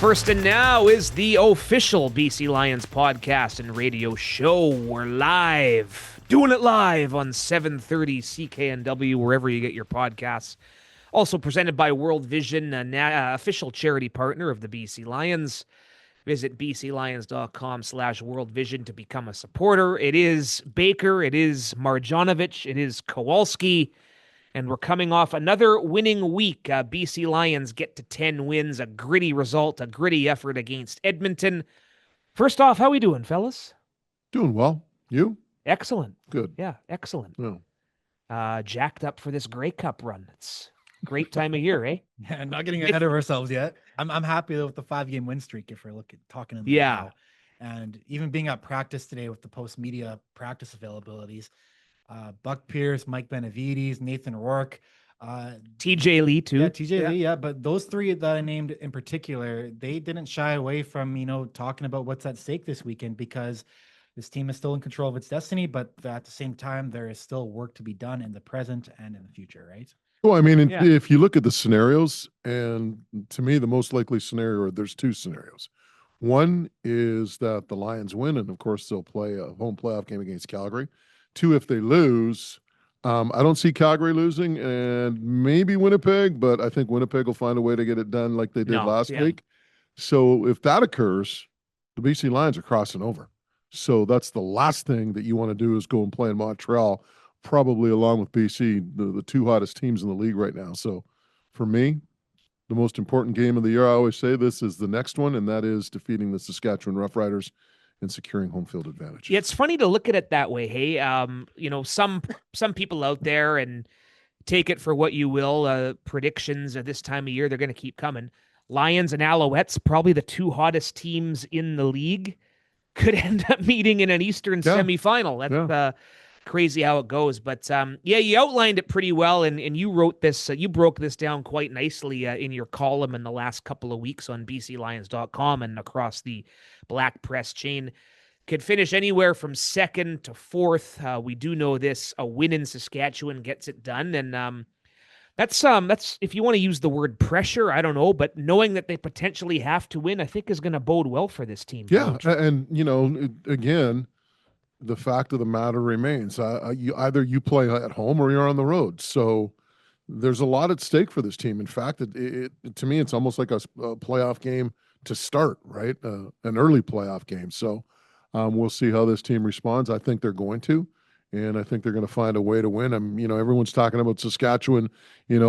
First and Now is the official BC Lions podcast and radio show. We're live, doing it live on 730 CKNW, wherever you get your podcasts. Also presented by World Vision, an official charity partner of the BC Lions. Visit bclions.com/worldvision to become a supporter. It is Baker, it is Marjanovic, it is Kowalski. And we're coming off another winning week. BC Lions get to 10 wins, a gritty result, a gritty effort against Edmonton. First off, how we doing, fellas? Doing well. You? Excellent. Good. Yeah, excellent. Yeah. Jacked up for this Grey Cup run. It's a great time of year, eh? Yeah, not getting ahead of ourselves yet. I'm happy with the 5-game win streak if we're talking in the Yeah. And even being at practice today with the post-media practice availabilities, Buck Pierce, Mike Benavides, Nathan Rourke, TJ Lee too. Yeah, TJ Lee, yeah. But those three that I named in particular, they didn't shy away from, talking about what's at stake this weekend, because this team is still in control of its destiny, but at the same time, there is still work to be done in the present and in the future, right? Well, I mean, if you look at the scenarios, and to me, the most likely scenario, there's two scenarios. One is that the Lions win, and of course, they'll play a home playoff game against Calgary. Two, if they lose, I don't see Calgary losing, and maybe Winnipeg, but I think Winnipeg will find a way to get it done like they did last week. So if that occurs, the BC Lions are crossing over. So that's the last thing that you want to do is go and play in Montreal, probably along with BC, the two hottest teams in the league right now. So for me, the most important game of the year, I always say this, is the next one, and that is defeating the Saskatchewan Roughriders and securing home field advantage. Yeah, it's funny to look at it that way. Hey, some people out there, and take it for what you will, predictions at this time of year, they're going to keep coming. Lions and Alouettes, probably the two hottest teams in the league, could end up meeting in an Eastern semifinal. That's crazy how it goes. But you outlined it pretty well, and you wrote this, you broke this down quite nicely in your column in the last couple of weeks on bclions.com and across the Black Press chain. Could finish anywhere from second to fourth. We do know this: a win in Saskatchewan gets it done, and that's if you want to use the word pressure, I don't know, but knowing that they potentially have to win, I think is going to bode well for this team. Yeah, and again, the fact of the matter remains: either you play at home or you're on the road. So there's a lot at stake for this team. In fact, it to me, it's almost like a playoff game to start, right? An early playoff game. So we'll see how this team responds. I think they're going to, and I think they're going to find a way to win. Everyone's talking about Saskatchewan,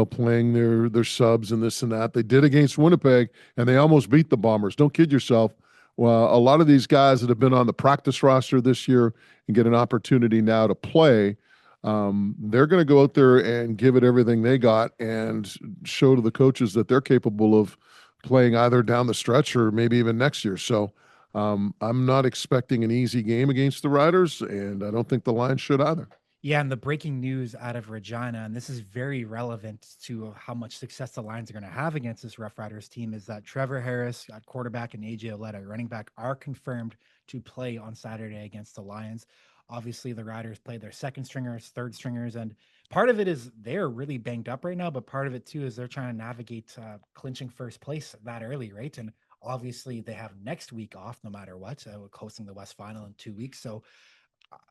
playing their subs and this and that. They did against Winnipeg, and they almost beat the Bombers. Don't kid yourself. Well, a lot of these guys that have been on the practice roster this year and get an opportunity now to play, they're going to go out there and give it everything they got and show to the coaches that they're capable of playing either down the stretch or maybe even next year. So I'm not expecting an easy game against the Riders, and I don't think the Lions should either. Yeah, and the breaking news out of Regina, and this is very relevant to how much success the Lions are going to have against this Roughriders team, is that Trevor Harris at quarterback and AJ Oletta, running back, are confirmed to play on Saturday against the Lions. Obviously, the Riders played their second stringers, third stringers, and part of it is they're really banged up right now, but part of it too is they're trying to navigate clinching first place that early, right? And obviously they have next week off no matter what, hosting the West Final in 2 weeks. So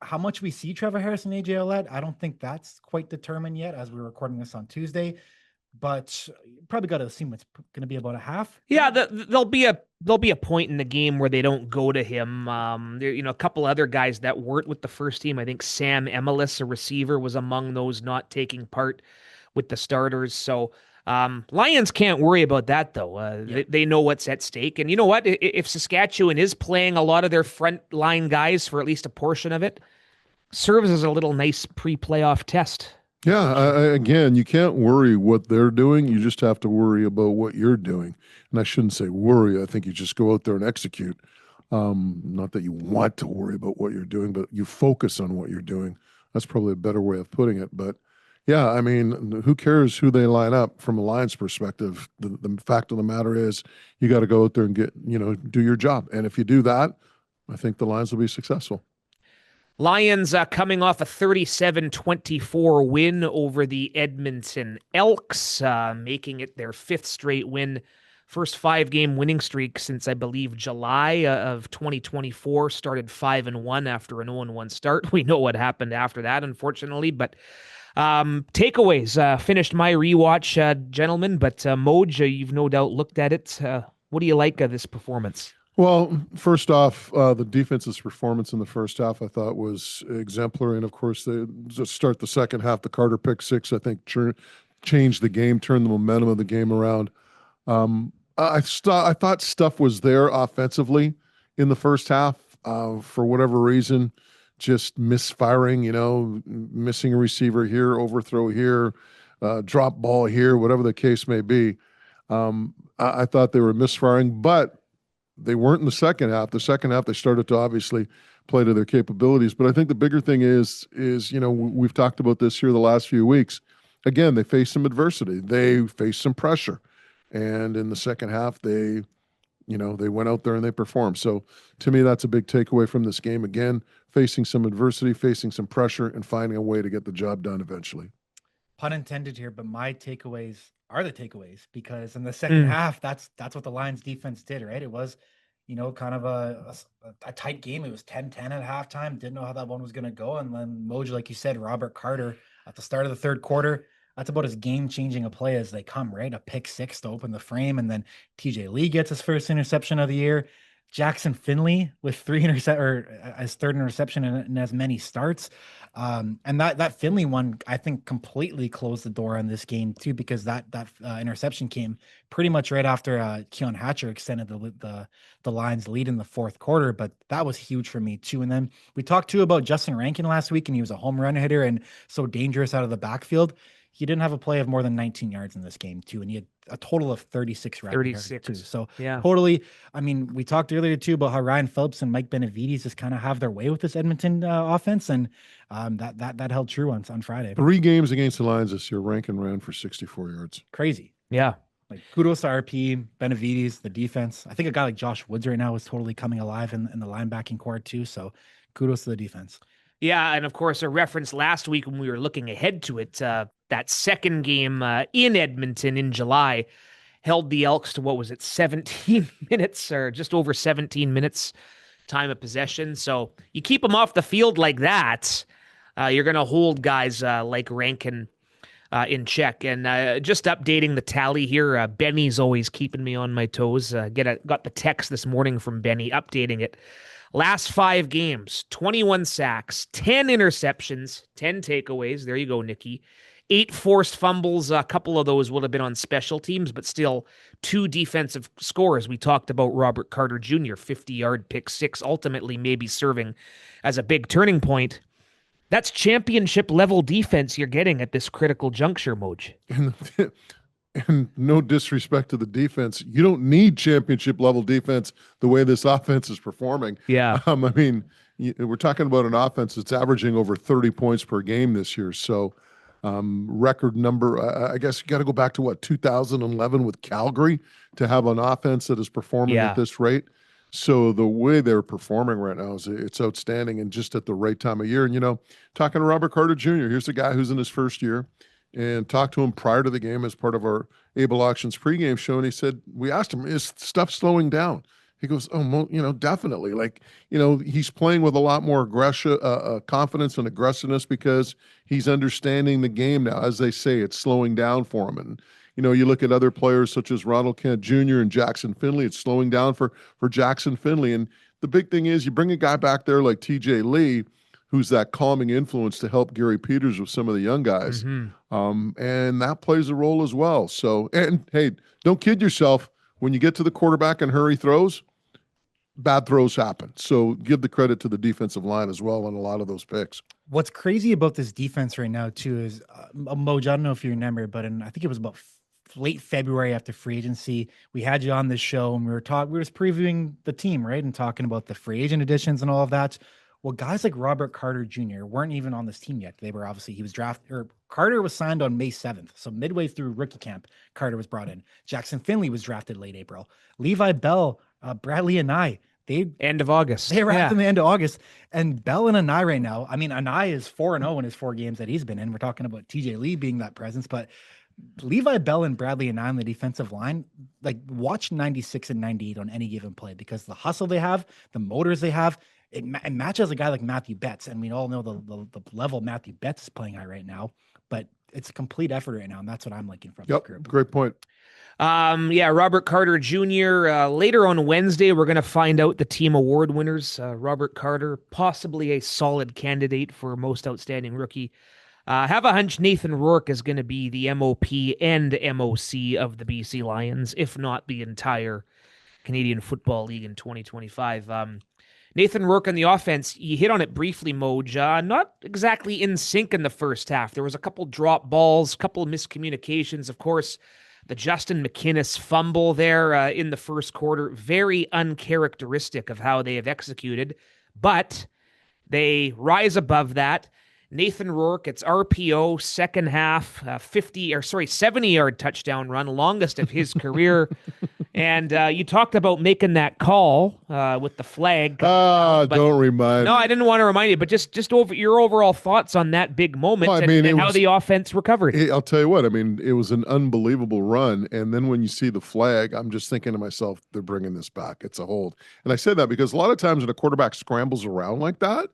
how much we see Trevor Harris and AJ Olette, I don't think that's quite determined yet as we're recording this on Tuesday, but probably got to assume it's going to be about a half. Yeah, there'll be a point in the game where they don't go to him. There, a couple other guys that weren't with the first team. I think Sam Emelis, a receiver, was among those not taking part with the starters. So Lions can't worry about that, though. They know what's at stake. And you know what? If Saskatchewan is playing a lot of their front line guys for at least a portion of it, serves as a little nice pre-playoff test. Yeah, again, you can't worry what they're doing. You just have to worry about what you're doing. And I shouldn't say worry. I think you just go out there and execute. Not that you want to worry about what you're doing, but you focus on what you're doing. That's probably a better way of putting it. But yeah, I mean, who cares who they line up from a Lions perspective? The fact of the matter is you got to go out there and do your job. And if you do that, I think the Lions will be successful. Lions coming off a 37-24 win over the Edmonton Elks, making it their fifth straight win first 5-game winning streak since I believe July of 2024. Started 5-1 after an 0-1 start. We know what happened after that, unfortunately. But takeaways. Finished my rewatch, gentlemen. But Moj, you've no doubt looked at it. What do you like of this performance? Well, first off, the defense's performance in the first half I thought was exemplary, and of course, they just start the second half. The Carter pick six, I think, changed the game, turned the momentum of the game around. I thought stuff was there offensively in the first half. For whatever reason, just misfiring. Missing a receiver here, overthrow here, drop ball here, whatever the case may be. I thought they were misfiring, but they weren't in the second half. The second half, they started to obviously play to their capabilities. But I think the bigger thing is we've talked about this here the last few weeks. Again, they faced some adversity. They faced some pressure. And in the second half, they went out there and they performed. So to me, that's a big takeaway from this game. Again, facing some adversity, facing some pressure, and finding a way to get the job done eventually. Pun intended here, but my takeaways are the takeaways, because in the second half, that's what the Lions defense did, right? It was, kind of a tight game. It was 10-10 at halftime. Didn't know how that one was going to go. And then Moj, like you said, Robert Carter at the start of the third quarter, that's about as game-changing a play as they come, right? A pick six to open the frame. And then TJ Lee gets his first interception of the year. Jackson Finley with his third interception in as many starts. And that Finley one, I think, completely closed the door on this game too, because that interception came pretty much right after Keon Hatcher extended the Lions lead in the fourth quarter. But that was huge for me too. And then we talked too about Justin Rankin last week, and he was a home run hitter and so dangerous out of the backfield. He didn't have a play of more than 19 yards in this game too, and he had a total of 36 yards too. So yeah, totally. I mean, we talked earlier too about how Ryan Phillips and Mike Benavides just kind of have their way with this Edmonton offense, and that held true on Friday. 3 games against the Lions this year, Rankin ran for 64 yards. Crazy. Yeah. Like, kudos to RP, Benavides, the defense. I think a guy like Josh Woods right now is totally coming alive in the linebacking core too. So kudos to the defense. Yeah, and of course, a reference last week when we were looking ahead to it, that second game in Edmonton in July held the Elks to, what was it, 17 minutes or just over 17 minutes time of possession. So you keep them off the field like that, you're going to hold guys like Rankin in check. And just updating the tally here, Benny's always keeping me on my toes. Got the text this morning from Benny updating it. Last 5 games, 21 sacks, 10 interceptions, 10 takeaways. There you go, Nikki. 8 forced fumbles. A couple of those would have been on special teams, but still 2 defensive scores. We talked about Robert Carter Jr., 50-yard pick six, ultimately maybe serving as a big turning point. That's championship-level defense you're getting at this critical juncture, Moj. And no disrespect to the defense, you don't need championship level defense the way this offense is performing. Yeah. I mean, we're talking about an offense that's averaging over 30 points per game this year. So record number, I guess you got to go back to 2011 with Calgary to have an offense that is performing at this rate. So the way they're performing right now it's outstanding, and just at the right time of year. And, talking to Robert Carter Jr., here's a guy who's in his first year, and talked to him prior to the game as part of our Able Auctions pregame show. And he said, we asked him, is stuff slowing down? He goes, definitely. He's playing with a lot more confidence and aggressiveness because he's understanding the game now. As they say, it's slowing down for him. And, you look at other players such as Ronald Kent Jr. and Jackson Finley, it's slowing down for Jackson Finley. And the big thing is you bring a guy back there like TJ Lee, who's that calming influence to help Gary Peters with some of the young guys. Mm-hmm. And that plays a role as well. So, and hey, don't kid yourself. When you get to the quarterback and hurry throws, bad throws happen. So give the credit to the defensive line as well on a lot of those picks. What's crazy about this defense right now too is, Moj, I don't know if you remember, but I think it was about late February after free agency, we had you on this show and we were just previewing the team, right? And talking about the free agent additions and all of that. Well, guys like Robert Carter Jr. weren't even on this team yet. He was drafted, or Carter was signed on May 7th. So midway through rookie camp, Carter was brought in. Jackson Finley was drafted late April. Levi Bell, Bradley Anai, end of August. They wrapped in the end of August. And Bell and Anai right now, I mean, Anai is 4-0 in his 4 games that he's been in. We're talking about TJ Lee being that presence, but Levi Bell and Bradley and I on the defensive line, like watch 96 and 98 on any given play because the hustle they have, the motors they have, it matches a guy like Matthew Betts. And we all know the level Matthew Betts is playing at right now, but it's a complete effort right now. And that's what I'm liking from this group. Great point. Yeah, Robert Carter Jr. Later on Wednesday, we're going to find out the team award winners. Robert Carter, possibly a solid candidate for most outstanding rookie. Have a hunch Nathan Rourke is going to be the MOP and MOC of the BC Lions, if not the entire Canadian Football League in 2025. Nathan Rourke on the offense, you hit on it briefly, Moj. Not exactly in sync in the first half. There was a couple drop balls, couple of miscommunications. Of course, the Justin McInnes fumble there in the first quarter, very uncharacteristic of how they have executed, but they rise above that. Nathan Rourke, it's RPO, second half, 70-yard touchdown run, longest of his career. And you talked about making that call with the flag. Don't remind. No, I didn't want to remind you, but just over your overall thoughts on that big moment and how the offense recovered. I'll tell you what, I mean, it was an unbelievable run. And then when you see the flag, I'm just thinking to myself, they're bringing this back. It's a hold. And I said that because a lot of times when a quarterback scrambles around like that,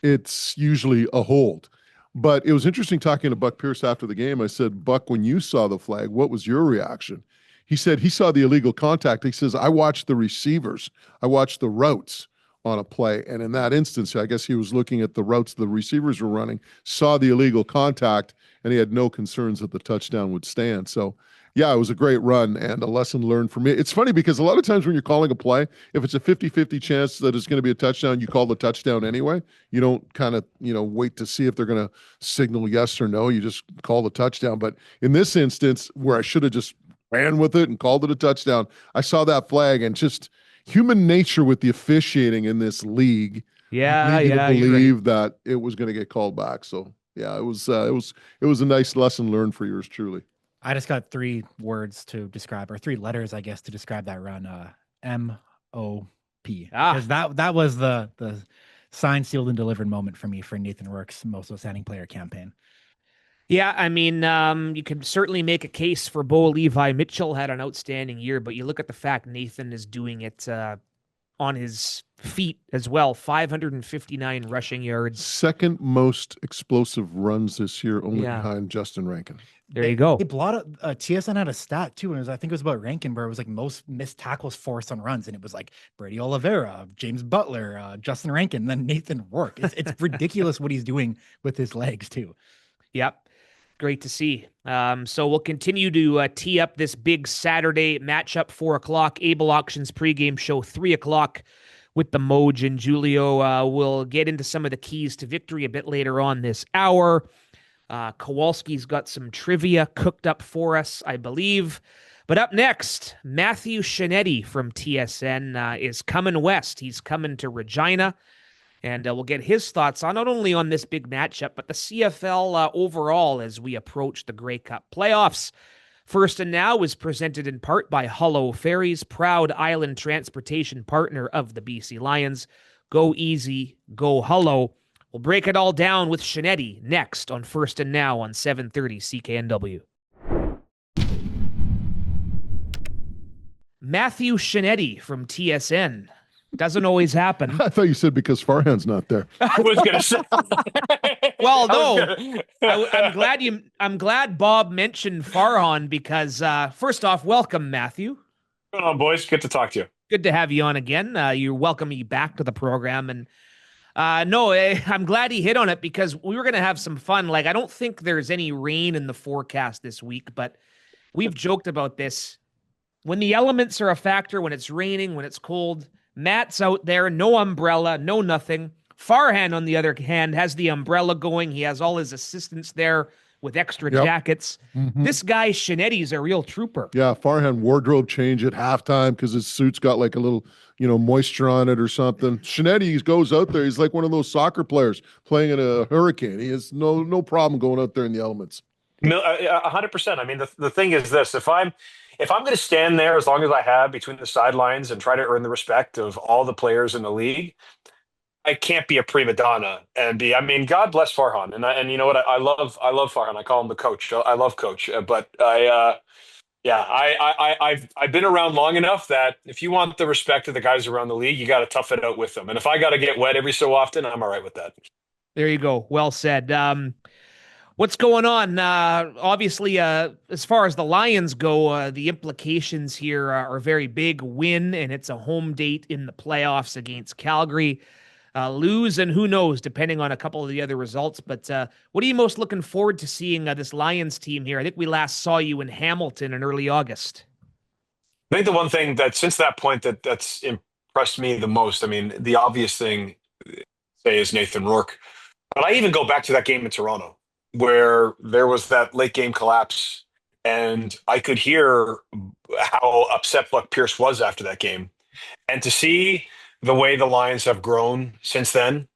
it's usually a hold. But it was interesting talking to Buck Pierce after the game. I said, Buck, when you saw the flag, what was your reaction? He said he saw the illegal contact. He says, I watched the receivers. I watched the routes on a play. And in that instance, I guess he was looking at the routes the receivers were running, saw the illegal contact, and he had no concerns that the touchdown would stand. So, yeah, it was a great run and a lesson learned for me. It's funny because a lot of times when you're calling a play, if it's a 50-50 chance that it's going to be a touchdown, you call the touchdown anyway. You don't kind of, wait to see if they're going to signal yes or no. You just call the touchdown. But in this instance, where I should have just ran with it and called it a touchdown, I saw that flag and just human nature with the officiating in this league. Yeah, believe that it was going to get called back. So yeah, it was a nice lesson learned for yours truly. I just got 3 words to describe, or 3 letters, I guess, to describe that run. MOP. Because that was the signed, sealed, and delivered moment for me for Nathan Rourke's Most Outstanding Player campaign. Yeah, I mean, you can certainly make a case for Bo Levi Mitchell had an outstanding year, but you look at the fact Nathan is doing it on his feet as well. 559 rushing yards. Second most explosive runs this year, only behind Justin Rankin. There you go. TSN had a stat too, and I think it was about Rankin, where it was like most missed tackles forced on runs, and it was like Brady Oliveira, James Butler, Justin Rankin, then Nathan Rourke. It's ridiculous what he's doing with his legs too. Yep. Great to see. So we'll continue to tee up this big Saturday matchup, 4:00. Able Auctions pregame show, 3:00 with the Moj and Julio. We'll get into some of the keys to victory a bit later on this hour. Kowalski's got some trivia cooked up for us, I believe. But up next, Matthew Scianitti from TSN is coming west. He's coming to Regina. And we'll get his thoughts on not only on this big matchup, but the CFL overall as we approach the Grey Cup playoffs. First and Now is presented in part by Hullo Ferries, proud island transportation partner of the BC Lions. Go easy, go Hullo. We'll break it all down with Scianitti next on First and Now on 730 CKNW. Matthew Scianitti from TSN. Doesn't always happen. I thought you said because Farhan's not there. I was gonna say. Well, no. I'm glad Bob mentioned Farhan because first off, welcome, Matthew. What's going on, boys? Good to talk to you. Good to have you on again. You're welcome me back to the program, and I'm glad he hit on it because we were gonna have some fun. Like, I don't think there's any rain in the forecast this week, but we've joked about this. When the elements are a factor, when it's raining, when it's cold. Matt's out there, no umbrella, no nothing. Farhan, on the other hand, has the umbrella going. He has all his assistants there with extra jackets. Mm-hmm. This guy, Scianitti's a real trooper. Yeah, Farhan wardrobe change at halftime because his suit's got like a little, moisture on it or something. Scianitti goes out there. He's like one of those soccer players playing in a hurricane. He has no problem going out there in the elements. 100%. I mean, the thing is this: if I'm going to stand there as long as I have between the sidelines and try to earn the respect of all the players in the league, I can't be a prima donna and be. I mean, God bless Farhan, and you know what? I love Farhan. I call him the coach. I love Coach, but yeah, I've been around long enough that if you want the respect of the guys around the league, you got to tough it out with them. And if I got to get wet every so often, I'm all right with that. There you go. Well said. What's going on? Obviously, as far as the Lions go, the implications here are very big. Win, and it's a home date in the playoffs against Calgary. Lose, and who knows, depending on a couple of the other results. But what are you most looking forward to seeing this Lions team here? I think we last saw you in Hamilton in early August. I think the one thing that since that point that's impressed me the most, I mean, the obvious thing, say, is Nathan Rourke. But I even go back to that game in Toronto where there was that late game collapse, and I could hear how upset Buck Pierce was after that game. And to see the way the Lions have grown since then,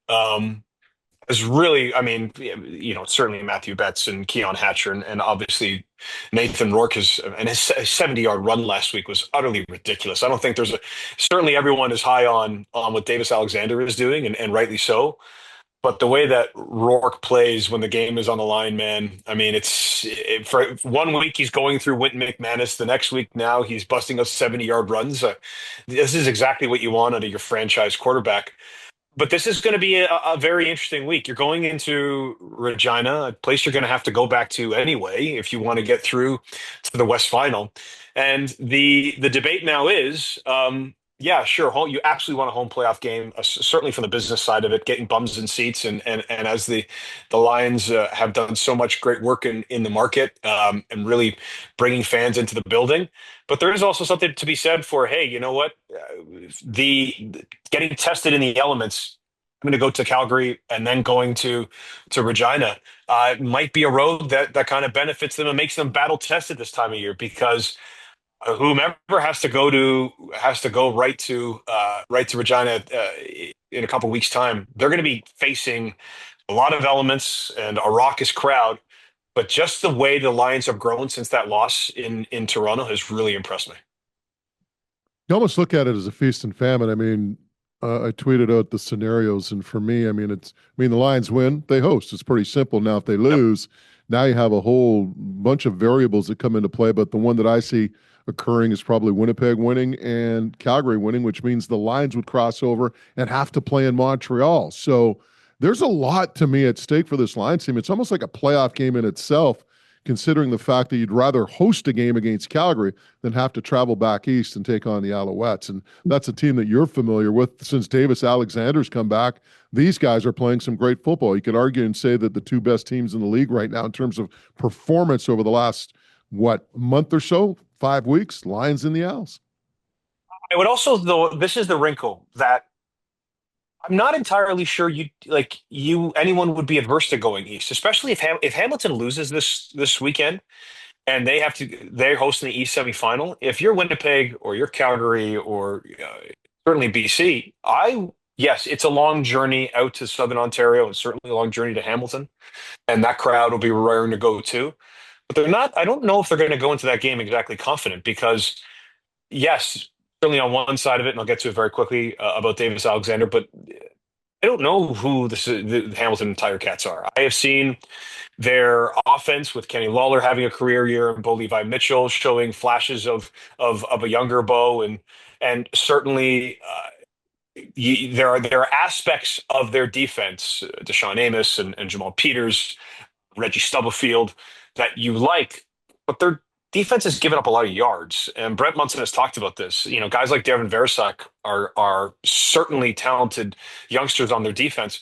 is really, I mean, you know, certainly Matthew Betts and Keon Hatcher, and obviously Nathan Rourke and his 70-yard run last week was utterly ridiculous. I don't think certainly everyone is high on what Davis Alexander is doing, and rightly so. But the way that Rourke plays when the game is on the line, man, I mean, for 1 week he's going through Wynton McManus. The next week now he's busting up 70-yard runs. This is exactly what you want out of your franchise quarterback. But this is going to be a very interesting week. You're going into Regina, a place you're going to have to go back to anyway if you want to get through to the West Final. And the debate now is, yeah, sure, you absolutely want a home playoff game, certainly from the business side of it, getting bums in seats, and as the Lions have done so much great work in the market, and really bringing fans into the building. But there is also something to be said for, hey, you know what? The getting tested in the elements. I'm going to go to Calgary and then going to Regina. Might be a road that kind of benefits them and makes them battle tested this time of year, because whomever has to go right to Regina in a couple weeks' time. They're going to be facing a lot of elements and a raucous crowd. But just the way the Lions have grown since that loss in Toronto has really impressed me. You almost look at it as a feast and famine. I mean, I tweeted out the scenarios, and for me, I mean, the Lions win, they host. It's pretty simple. Now, if they lose, now you have a whole bunch of variables that come into play. But the one that I see occurring is probably Winnipeg winning and Calgary winning, which means the Lions would cross over and have to play in Montreal. So there's a lot to me at stake for this Lions team. It's almost like a playoff game in itself, considering the fact that you'd rather host a game against Calgary than have to travel back east and take on the Alouettes. And that's a team that you're familiar with since Davis Alexander's come back. These guys are playing some great football. You could argue and say that the two best teams in the league right now in terms of performance over the last, month or so, 5 weeks, Lions and the Owls. I would also, though, this is the wrinkle that I'm not entirely sure anyone would be adverse to going east, especially if Hamilton loses this weekend and they're hosting the East semifinal. If you're Winnipeg or you're Calgary or certainly BC, yes, it's a long journey out to Southern Ontario and certainly a long journey to Hamilton, and that crowd will be raring to go too. But they're not. I don't know if they're going to go into that game exactly confident, because yes, certainly on one side of it, and I'll get to it very quickly about Davis Alexander, but I don't know who the Hamilton Tiger Cats are. I have seen their offense with Kenny Lawler having a career year and Bo Levi Mitchell showing flashes of a younger Bo, and certainly there are aspects of their defense, Deshaun Amos and Jamal Peters, Reggie Stubblefield, that you like, but their defense has given up a lot of yards. And Brett Munson has talked about this. You know, guys like Devin Verisak are certainly talented youngsters on their defense,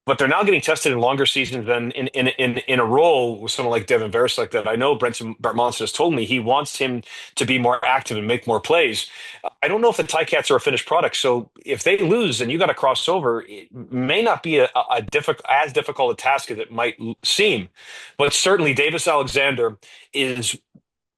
but they're now getting tested in longer seasons than in a role with someone like Devin Verisak that I know Brett Monson has told me he wants him to be more active and make more plays. I don't know if the Ticats are a finished product. So if they lose and you got to cross over, it may not be as difficult a task as it might seem. But certainly Davis Alexander is.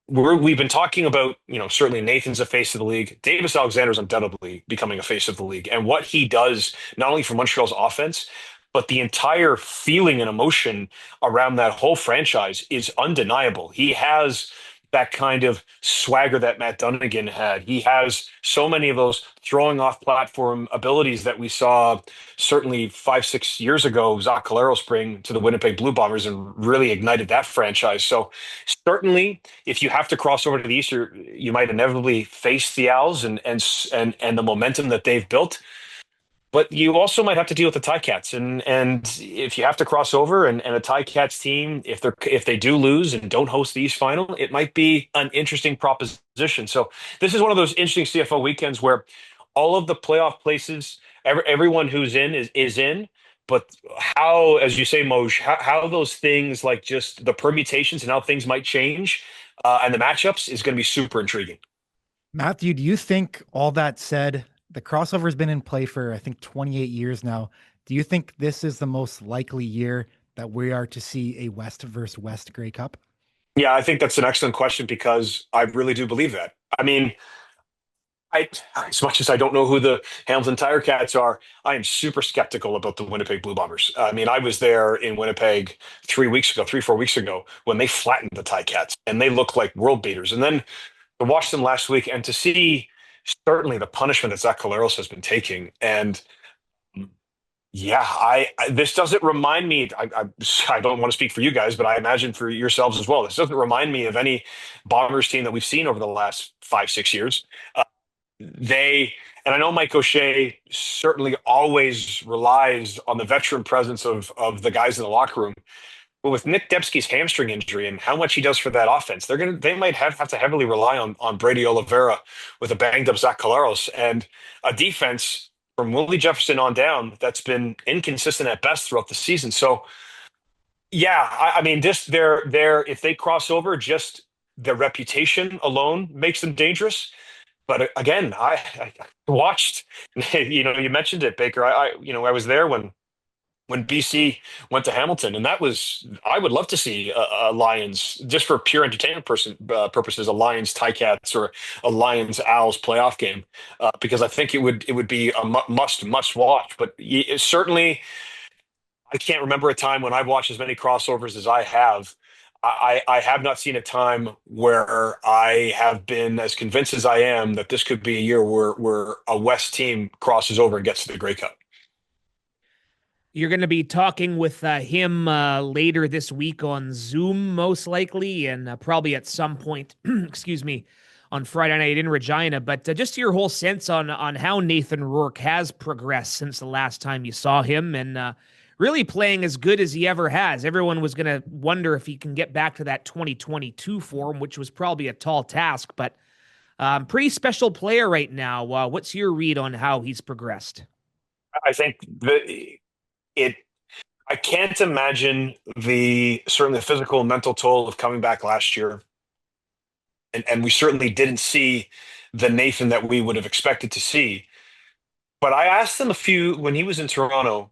We've been talking about, certainly Nathan's a face of the league. Davis Alexander is undoubtedly becoming a face of the league. And what he does, not only for Montreal's offense, but the entire feeling and emotion around that whole franchise is undeniable. He has that kind of swagger that Matt Dunnigan had. He has so many of those throwing off platform abilities that we saw certainly 5, 6 years ago. Zach Collaros bring to the Winnipeg Blue Bombers and really ignited that franchise. So certainly, if you have to cross over to the East, you might inevitably face the Owls and the momentum that they've built. But you also might have to deal with the Ticats, and if you have to cross over and a Ticats team, if they do lose and don't host the East Final, it might be an interesting proposition. So this is one of those interesting CFL weekends where all of the playoff places, everyone who's in is in. But how, as you say, Moj, how those things like just the permutations and how things might change and the matchups is going to be super intriguing. Matthew, do you think, all that said, the crossover has been in play for, I think, 28 years now. Do you think this is the most likely year that we are to see a West versus West Grey Cup? Yeah, I think that's an excellent question because I really do believe that. I mean, as much as I don't know who the Hamilton Tiger Cats are, I am super skeptical about the Winnipeg Blue Bombers. I mean, I was there in Winnipeg 3, 4 weeks ago when they flattened the Ticats and they looked like world beaters. And then to watch them last week and to see certainly the punishment that Zach Collaros has been taking. And yeah, this doesn't remind me. I don't want to speak for you guys, but I imagine for yourselves as well. This doesn't remind me of any Bombers team that we've seen over the last 5, 6 years. They and I know Mike O'Shea certainly always relies on the veteran presence of the guys in the locker room. But with Nick Debsky's hamstring injury and how much he does for that offense, they might have to heavily rely on Brady Oliveira with a banged up Zach Collaros and a defense from Willie Jefferson on down that's been inconsistent at best throughout the season. So yeah, I mean, they're if they cross over, just their reputation alone makes them dangerous. But again, I watched. You mentioned it, Baker. I was there when BC went to Hamilton, and I would love to see a Lions just for pure entertainment purposes, a Lions Ticats or a Lions Owls playoff game, because I think it would be a must watch. But certainly, I can't remember a time when I've watched as many crossovers as I have. I have not seen a time where I have been as convinced as I am that this could be a year where a West team crosses over and gets to the Grey Cup. You're going to be talking with him later this week on Zoom, most likely, and probably at some point, excuse me, on Friday night in Regina. But just your whole sense on how Nathan Rourke has progressed since the last time you saw him, and really playing as good as he ever has. Everyone was going to wonder if he can get back to that 2022 form, which was probably a tall task, but pretty special player right now. What's your read on how he's progressed? I think I can't imagine certainly the physical and mental toll of coming back last year. And we certainly didn't see the Nathan that we would have expected to see. But I asked him when he was in Toronto,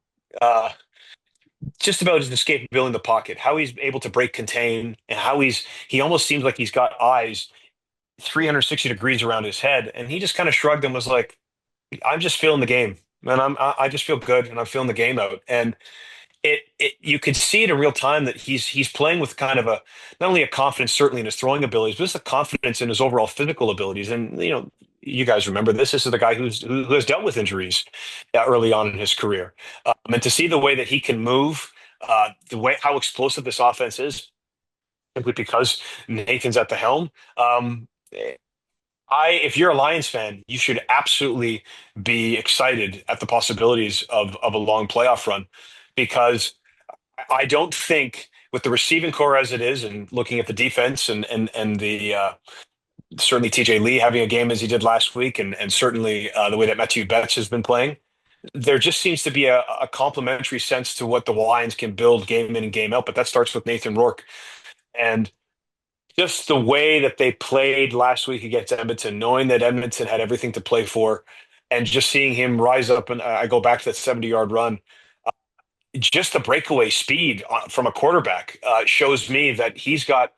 just about his escapability in the pocket, how he's able to break contain, and how he almost seems like he's got eyes 360 degrees around his head. And he just kind of shrugged and was like, I'm just feeling the game. And I just feel good and I'm feeling the game out. And you could see it in real time that he's playing with kind of not only a confidence certainly in his throwing abilities, but just a confidence in his overall physical abilities. And you guys remember this is the guy who has dealt with injuries early on in his career, and to see the way that he can move, how explosive this offense is, simply because Nathan's at the helm. If you're a Lions fan, you should absolutely be excited at the possibilities of a long playoff run, because I don't think with the receiving core as it is, and looking at the defense and the certainly TJ Lee having a game as he did last week, and certainly the way that Mathieu Betts has been playing, there just seems to be a complementary sense to what the Lions can build game in and game out. But that starts with Nathan Rourke, and just the way that they played last week against Edmonton, knowing that Edmonton had everything to play for, and just seeing him rise up. And I go back to that 70-yard run. Just the breakaway speed from a quarterback shows me that he's got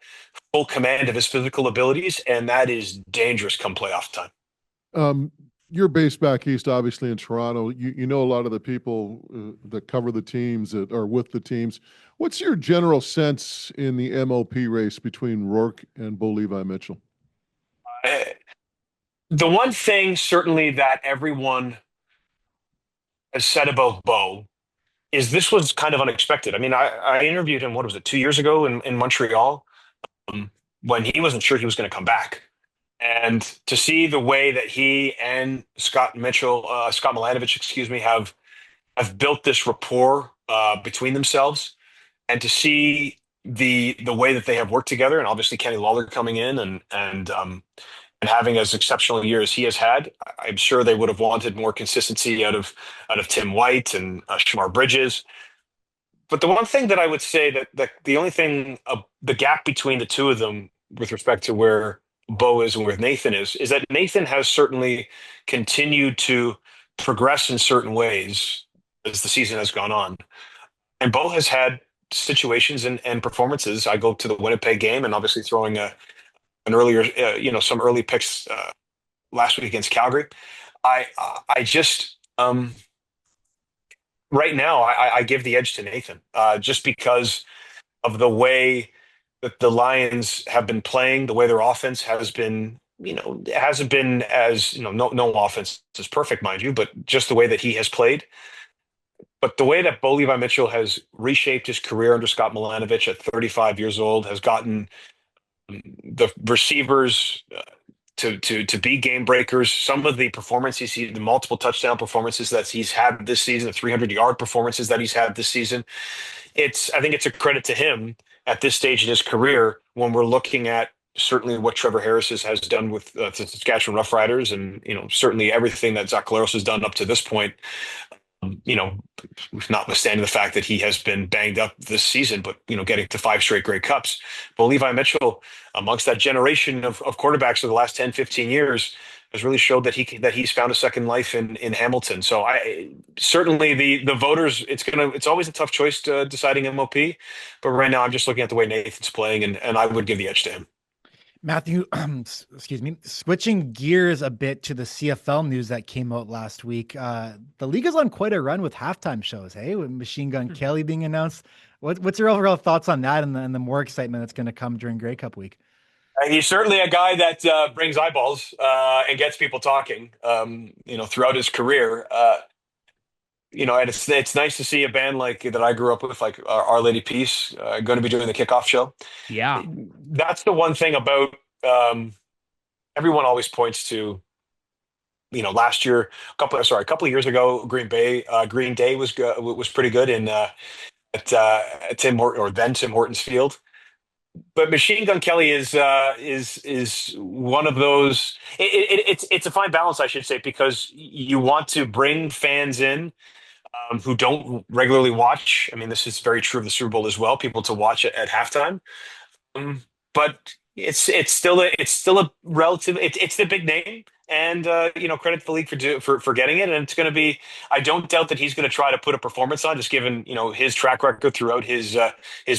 full command of his physical abilities, and that is dangerous come playoff time. You're based back east, obviously in Toronto. You know a lot of the people that cover the teams that are with the teams. What's your general sense in the MOP race between Rourke and Bo Levi Mitchell? Uh, The one thing certainly that everyone has said about Bo is this was kind of unexpected. I mean, I interviewed him, what was it, 2 years ago in Montreal, um, when he wasn't sure he was going to come back. And to see the way that he and Scott Milanovich, excuse me, have built this rapport between themselves, and to see the way that they have worked together, and obviously Kenny Lawler coming in and having as exceptional a year as he has had, I'm sure they would have wanted more consistency out of Tim White and Shamar Bridges. But the one thing that I would say that the only thing, the gap between the two of them with respect to where Bo is and where Nathan is that Nathan has certainly continued to progress in certain ways as the season has gone on. And Bo has had situations and performances. I go to the Winnipeg game and obviously throwing an earlier, some early picks last week against Calgary. I just right now I give the edge to Nathan just because of the way that the Lions have been playing, the way their offense has been. It hasn't been as no offense is perfect, mind you, but just the way that he has played. But the way that Bo Levi Mitchell has reshaped his career under Scott Milanovich at 35 years old, has gotten the receivers to be game breakers. Some of the performances, the multiple touchdown performances that he's had this season, the 300-yard performances that he's had this season. I think it's a credit to him at this stage in his career when we're looking at certainly what Trevor Harris has done with the Saskatchewan Roughriders, and certainly everything that Zach Collaros has done up to this point. Notwithstanding the fact that he has been banged up this season, but getting to 5 straight Grey Cups. But Levi Mitchell, amongst that generation of quarterbacks of the last 10, 15 years, has really showed that he's found a second life in Hamilton. So I certainly the voters, it's always a tough choice to deciding MOP, but right now I'm just looking at the way Nathan's playing, and I would give the edge to him. Matthew, excuse me, switching gears a bit to the CFL news that came out last week. The league is on quite a run with halftime shows, hey, with Machine Gun Kelly being announced. What's your overall thoughts on that and the more excitement that's going to come during Grey Cup week? He's certainly a guy that brings eyeballs and gets people talking, throughout his career. And it's nice to see a band like that I grew up with, like Our Lady Peace, going to be doing the kickoff show. Yeah, that's the one thing about everyone always points to. Last year, a couple of years ago, Green Day was pretty good at Tim Hortons Field. But Machine Gun Kelly is one of those. It's a fine balance, I should say, because you want to bring fans in who don't regularly watch. I mean, this is very true of the Super Bowl as well. People to watch it at halftime, but it's still a relative. It's the big name, and credit to the league for getting it. And it's going to be. I don't doubt that he's going to try to put a performance on, just given his track record throughout his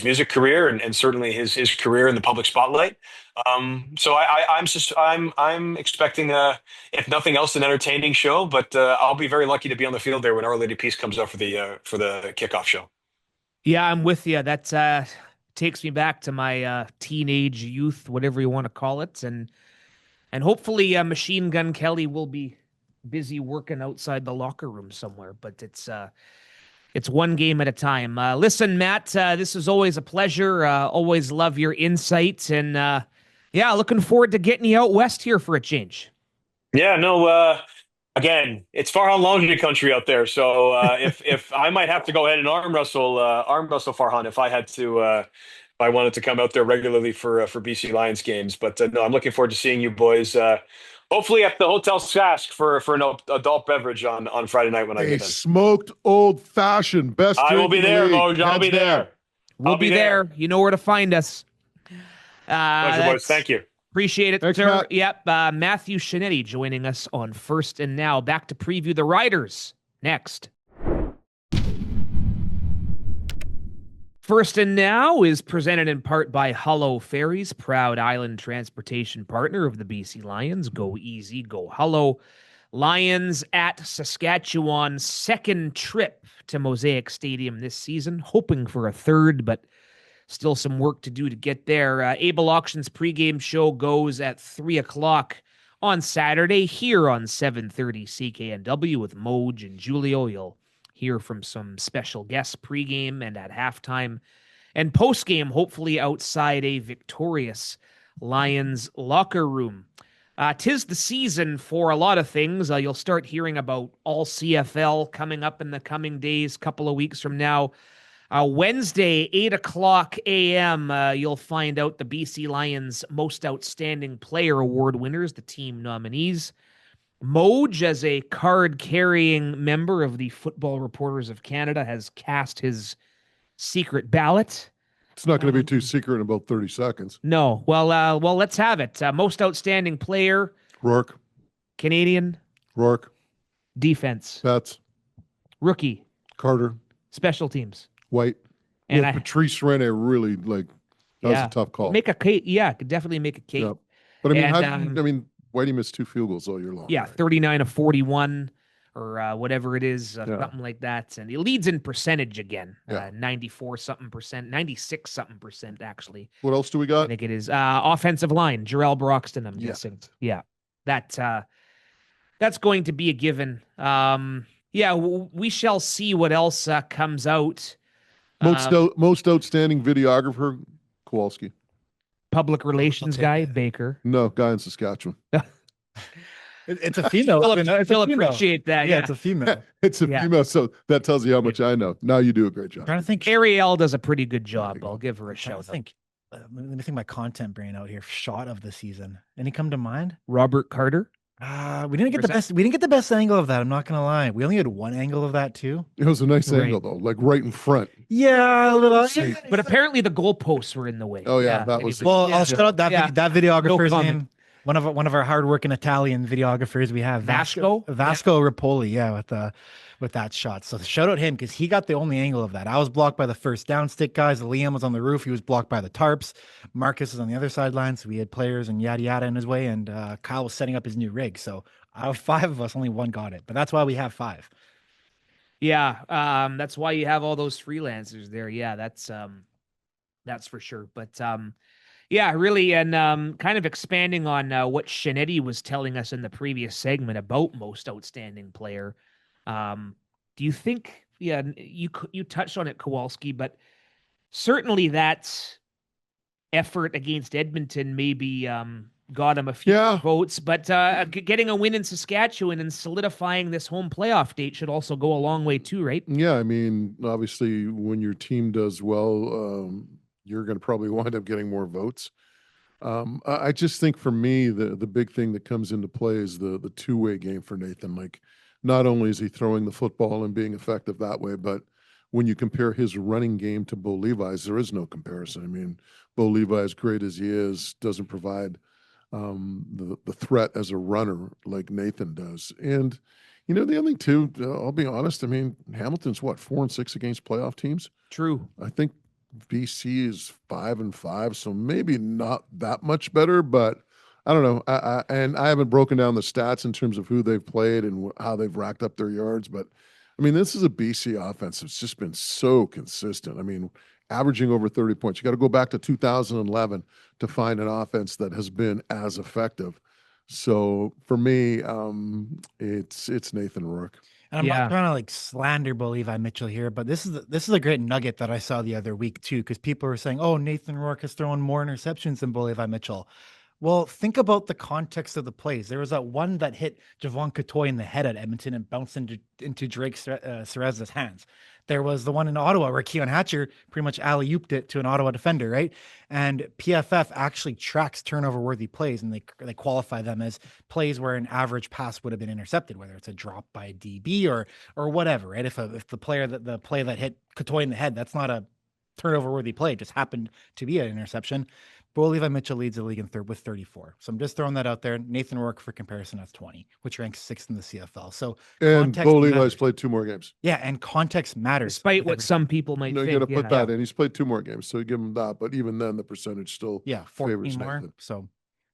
music career and certainly his career in the public spotlight. So I'm expecting if nothing else, an entertaining show, but I'll be very lucky to be on the field there when Our Lady Peace comes out for the kickoff show. yeah, I'm with you. That takes me back to my teenage youth, whatever you want to call it, and hopefully Machine Gun Kelly will be busy working outside the locker room somewhere. But it's one game at a time. Listen, Matt, this is always a pleasure. Always love your insights, and looking forward to getting you out west here for a change. Yeah, no. Again, it's Farhan Longy country out there, so if I might have to go ahead and arm wrestle Farhan if I had to, if I wanted to come out there regularly for BC Lions games. But no, I'm looking forward to seeing you boys. Hopefully at the Hotel Sask for an adult beverage on Friday night when I get in. Smoked old fashioned best. I will be there, Moj. I'll be there. We'll be there. You know where to find us. Pleasure, boys. Thank you. Appreciate it, Thanks, sir. Matt. Yep. Matthew Scianitti joining us on First and Now. Back to preview the Riders next. First and Now is presented in part by Hullo Ferries, proud island transportation partner of the BC Lions. Go easy, go Hullo. Lions at Saskatchewan, second trip to Mosaic Stadium this season, hoping for a third, but still some work to do to get there. Able Auctions pregame show goes at 3 o'clock on Saturday here on 730 CKNW with Moj and Julio. You'll hear from some special guests pregame and at halftime. And postgame, hopefully outside a victorious Lions locker room. 'Tis the season for a lot of things. You'll start hearing about all CFL coming up in the coming days, couple of weeks from now. Wednesday, 8 o'clock a.m., you'll find out the BC Lions Most Outstanding Player Award winners, the team nominees. Moj, as a card-carrying member of the Football Reporters of Canada, has cast his secret ballot. It's not going to be too secret in about 30 seconds. No. Well, let's have it. Most Outstanding Player, Rourke, Canadian, Rourke, defense, Betts, rookie, Carter, special teams. White. And yeah, Patrice Rene really that was a tough call. Make a case. Yeah, could definitely make a case. Yeah. But I mean, And, Whitey missed 2 field goals all year long. Yeah, right? 39 of 41 or whatever it is, Yeah. something like that. And he leads in percentage again, Yeah. 94 something percent, 96 something percent actually. What else do we I got? think it is offensive line, Jarrell Broxton. I'm Yeah. guessing. Yeah, that's going to be a given. We shall see what else comes out. Most outstanding videographer, Kowalski. Public relations take guy, it. Baker. No, guy in Saskatchewan. It's a female. It's He'll a female. appreciate that. Yeah, Yeah, it's a female. It's a Yeah. female, so that tells you how much I know. Now you do a great job. I'm trying to think. Ariel does a pretty good job. you go. I'll give her a I'm trying shout. to think. Let me think my content brain out here. Shot of the season. Any come to mind? Robert Carter. We didn't get the Percent- best. We didn't get the best angle of that. I'm not gonna lie. We only had one angle of that too. It was a nice Right. angle though, like right in front. Yeah, a little. See. But apparently the goalposts were in the way. Oh, yeah, that maybe was- the- Well, yeah. I'll shout out that Yeah. that videographer's comment. name. One of our hardworking Italian videographers we have, Vasco? Vasco Rapoli, with that shot. So shout out him because he got the only angle of that. I was blocked by the first down stick guys. Liam was on the roof. He was blocked by the tarps. Marcus was on the other sideline. So we had players and yada yada in his way. And Kyle was setting up his new rig. So out of 5 of us, only 1 got it. But that's why we have 5. Yeah, that's why you have all those freelancers there. Yeah, that's for sure. But yeah, really, and kind of expanding on what Scianitti was telling us in the previous segment about most outstanding player. Do you think? Yeah, you touched on it, Kowalski, but certainly that effort against Edmonton maybe got him a few votes, but getting a win in Saskatchewan and solidifying this home playoff date should also go a long way too, right? Yeah, I mean, obviously, when your team does well, you're going to probably wind up getting more votes. I just think for me, the big thing that comes into play is the two-way game for Nathan. Like, not only is he throwing the football and being effective that way, but when you compare his running game to Bo Levi's, there is no comparison. I mean, Bo Levi, as great as he is, doesn't provide the threat as a runner like Nathan does. And, you know, the other thing too, I'll be honest, I mean, Hamilton's what, 4-6 against playoff teams? True. I think BC is 5-5, so maybe not that much better, but I don't know. I haven't broken down the stats in terms of who they've played and how they've racked up their yards, but I mean, this is a BC offense that's just been so consistent. I mean, averaging over 30 points. You got to go back to 2011 to find an offense that has been as effective. So for me, it's Nathan Rourke. And I'm not trying to like slander Bo Levi Mitchell here, but this is a great nugget that I saw the other week too, because people were saying, "Oh, Nathan Rourke has thrown more interceptions than Bo Levi Mitchell." Well, think about the context of the plays. There was that one that hit Javon Cotoy in the head at Edmonton and bounced into Drake Cerez's hands. There was the one in Ottawa where Keon Hatcher pretty much alley-ooped it to an Ottawa defender, right? And PFF actually tracks turnover-worthy plays, and they qualify them as plays where an average pass would have been intercepted, whether it's a drop by a DB or whatever, right? If the play that hit Cotoy in the head, that's not a turnover-worthy play, it just happened to be an interception. Bo Levi Mitchell leads the league in third with 34. So I'm just throwing that out there. Nathan Rourke, for comparison, has 20, which ranks 6th in the CFL. So and Bo Levi's played 2 more games. Yeah, and context matters. Despite what some people might think. You got to put that in. He's played 2 more games, so you give him that. But even then, the percentage still 14 favors more. Nathan. So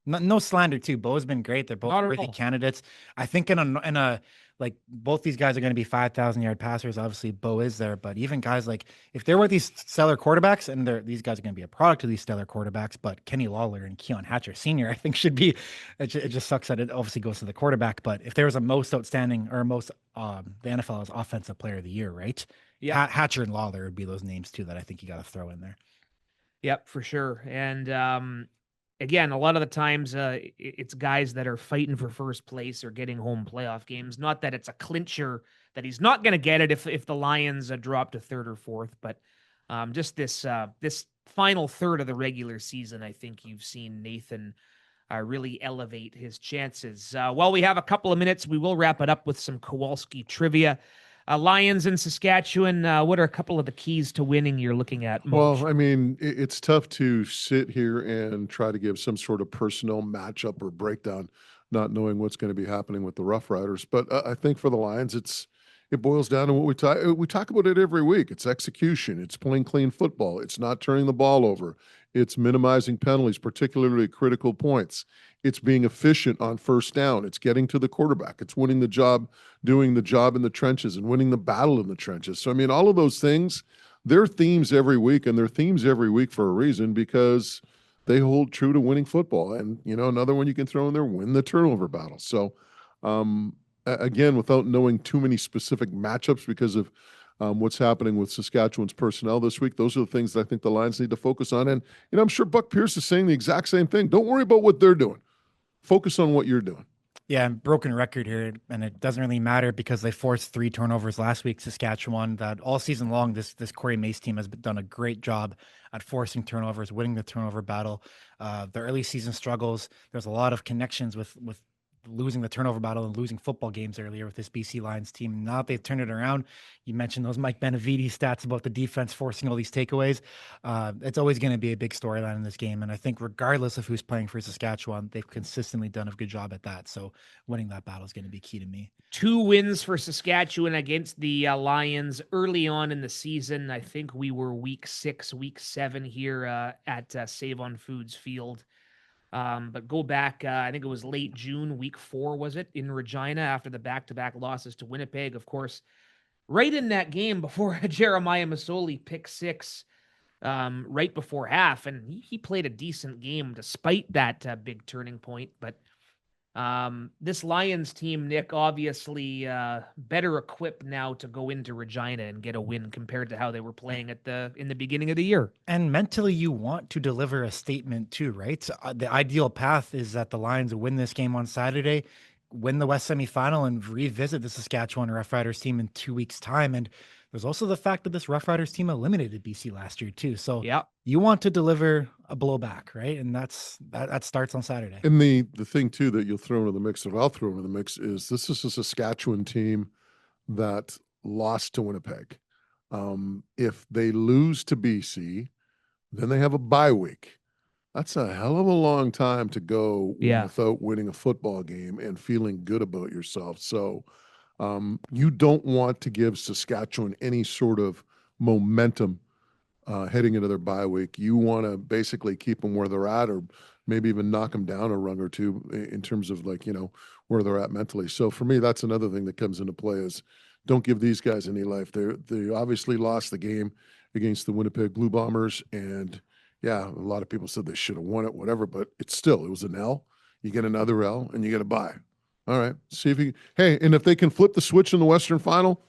No slander too. Bo's been great. They're both Not at worthy all. candidates. I think in a like both these guys are going to be 5,000-yard passers. Obviously, Bo is there, but even guys like if there were these stellar quarterbacks, and these guys are going to be a product of these stellar quarterbacks, but Kenny Lawler and Keon Hatcher Sr. I think should be. It just sucks that it obviously goes to the quarterback. But if there was a most outstanding or most the NFL's offensive player of the year, right? Yeah. Hatcher and Lawler would be those names too that I think you got to throw in there. Yep, for sure. And again, a lot of the times it's guys that are fighting for first place or getting home playoff games. Not that it's a clincher that he's not going to get it if the Lions drop to third or fourth, but just this final third of the regular season, I think you've seen Nathan really elevate his chances. While we have a couple of minutes, we will wrap it up with some Kowalski trivia. Lions in Saskatchewan, what are a couple of the keys to winning you're looking at, Moj? Well, I mean, it's tough to sit here and try to give some sort of personnel matchup or breakdown, not knowing what's going to be happening with the Roughriders. But I think for the Lions, it boils down to what we talk about it every week. It's execution. It's playing clean football. It's not turning the ball over. It's minimizing penalties, particularly critical points. It's being efficient on first down. It's getting to the quarterback. It's winning the job, doing the job in the trenches, and winning the battle in the trenches. So, I mean, all of those things, they're themes every week, and they're themes every week for a reason, because they hold true to winning football. And, another one you can throw in there, win the turnover battle. So, again, without knowing too many specific matchups because of what's happening with Saskatchewan's personnel this week, those are the things that I think the Lions need to focus on. And, I'm sure Buck Pierce is saying the exact same thing. Don't worry about what they're doing. Focus on what you're doing. Yeah, broken record here, and it doesn't really matter because they forced 3 turnovers last week, Saskatchewan. That all season long, this Corey Mace team has done a great job at forcing turnovers, winning the turnover battle. The early season struggles, there's a lot of connections with losing the turnover battle and losing football games earlier with this BC Lions team. Now that they've turned it around, you mentioned those Mike Benevides stats about the defense forcing all these takeaways. It's always going to be a big storyline in this game. And I think regardless of who's playing for Saskatchewan, they've consistently done a good job at that. So winning that battle is going to be key to me. 2 wins for Saskatchewan against the Lions early on in the season. I think we were week 6, week 7 here at Save on Foods Field. But go back, I think it was late June, week 4, was it, in Regina after the back-to-back losses to Winnipeg. Of course, right in that game before Jeremiah Masoli picked 6 right before half, and he played a decent game despite that big turning point. But this Lions team, Nick, obviously better equipped now to go into Regina and get a win compared to how they were playing in the beginning of the year. And mentally, you want to deliver a statement too, right? So, the ideal path is that the Lions win this game on Saturday, win the West semifinal, and revisit the Saskatchewan Roughriders team in 2 weeks' time. And there's also the fact that this Roughriders team eliminated BC last year too. So you want to deliver a blowback, right? And that starts on Saturday. And the thing too that you'll throw into the mix, that I'll throw into the mix, is this is a Saskatchewan team that lost to Winnipeg. If they lose to BC, then they have a bye week. That's a hell of a long time to go without winning a football game and feeling good about yourself. So you don't want to give Saskatchewan any sort of momentum heading into their bye week. You want to basically keep them where they're at, or maybe even knock them down a rung or two in terms of where they're at mentally. So for me, that's another thing that comes into play, is don't give these guys any life. They obviously lost the game against the Winnipeg Blue Bombers, and a lot of people said they should have won it, whatever, but it was an L. You get another L and you get a bye. All right. See if and if they can flip the switch in the Western Final,